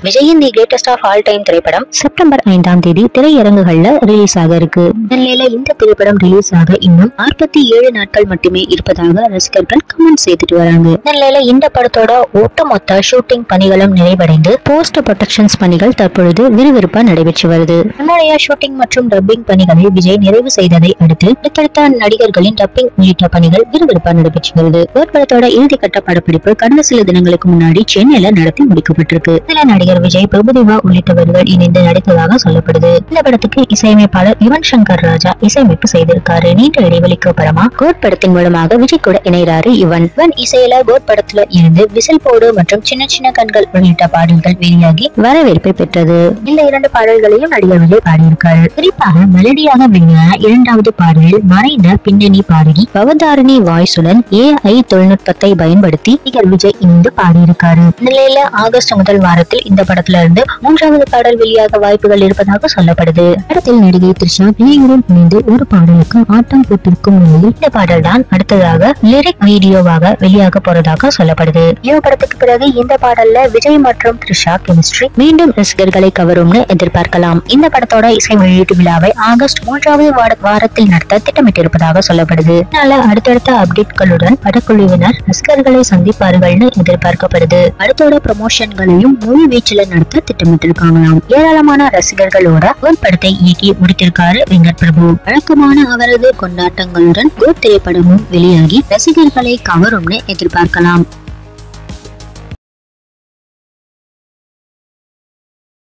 விஜயின் the greatest of all time திரைப்படம் September 5ஆம் தேதி திரையரங்குகள்ல ரிலீஸ் ஆக இருக்கு. நிலையில இந்த திரைப்படம் ரிலீஸ் ஆக இன்னும் 67 நாட்கள் மட்டுமே இருப்பதாக ரசிகர்கள் கமெண்ட் செய்துட்டு வராங்க. நிலையில இந்த படத்தோட ஒட்டுமொத்த ஷூட்டிங் பணிகளும் நிறைவடைந்து போஸ்ட் ப்ரொடக்ஷன்ஸ் பணிகள் தற்பொழுது விறுவிறுப்பா நடைபெற்று வருது. முன்னைய ஷூட்டிங் மற்றும் டப்பிங் பணிகளை விஜய் நிறைவு செய்ததை அடுத்து அடுத்தடுத்த நடிகர்களின் டப்பிங் உள்ளிட்ட பணிகள் விறுவிறுப்பா நடைபெற்று வருது. ஒரு படத்தோட இறுதிக்கட்ட படப்பிடிப்பு கடந்த சில தினங்களுக்கு முன்னாடி சென்னையில நடத்தி முடிக்கப்பட்டிருக்கு. இதுல நடிகர் விஜய், பிரபுதேவா உள்ளிட்டவர்கள் இணைந்து நடித்ததாக சொல்லப்படுது. இந்த படத்துக்கு இசையமைப்பாளர் யுவன் சங்கர் ராஜா இசையமைப்பு செய்திருக்காரு. நீண்ட இடைவெளிக்கு அப்புறமா கோட் படத்தின் மூலமாக விஜய் கூட இணைகிறாரு யுவன். இசையில கோட் படத்துல இருந்து விசில் போடு மற்றும் சின்ன சின்ன கண்கள் உள்ளிட்ட பாடல்கள் வெளியாகி வரவேற்பை பெற்றது. இந்த 2 பாடல்களையும் நடிகர் விஜய் பாடியிருக்காரு. குறிப்பாக மெலடியாக வெளியான 2வது பாடலில் மறைந்த பின்னணி பாடகி பவதாரணி வாய்ஸுடன் AI தொழில்நுட்பத்தை பயன்படுத்தி நடிகர் விஜய் இணைந்து பாடியிருக்காரு. நிலையில ஆகஸ்ட் முதல் வாரத்தில் இந்த படத்துல இருந்து 3வது பாடல் வெளியாக வாய்ப்புகள் இருப்பதாக சொல்லப்படுது. படத்தில் நடிகை த்ரிஷா விஜயுடன் இணைந்து ஒரு பாடலுக்கு ஆட்டம் போட்டிருக்கும் நிலையில் இந்த பாடல் தான் அடுத்ததாக லிரிக் வீடியோவாக வெளியாக போறதாக சொல்லப்படுது. இந்த படத்துக்கு பிறகு இந்த பாடல்ல விஜய் மற்றும் த்ரிஷா கெமிஸ்ட்ரி மீண்டும் ரசிகர்களை கவரும்னு எதிர்பார்க்கலாம். இந்த படத்தோட இசை வெளியீட்டு விழாவை ஆகஸ்ட் 3வது வாரத்தில் நடத்த திட்டமிட்டிருப்பதாக சொல்லப்படுது. அதனால அடுத்தடுத்த அப்டேட்களுடன் படக்குழுவினர் ரசிகர்களை சந்திப்பார்கள்னு எதிர்பார்க்கப்படுது. படத்தோட ப்ரமோஷன்களையும் முழு வீச்சில நடத்த திட்டமிட்டிருக்காங்களாம். ஏராளமான ரசிகர்களோட ஒரு படத்தை இயக்கி முடித்திருக்காரு வெங்கட் பிரபு. வழக்கமான அவரது கொண்டாட்டங்களுடன் ஒரு திரைப்படமும் வெளியாகி ரசிகர்களை கவரும்னு எதிர்பார்க்கலாம்.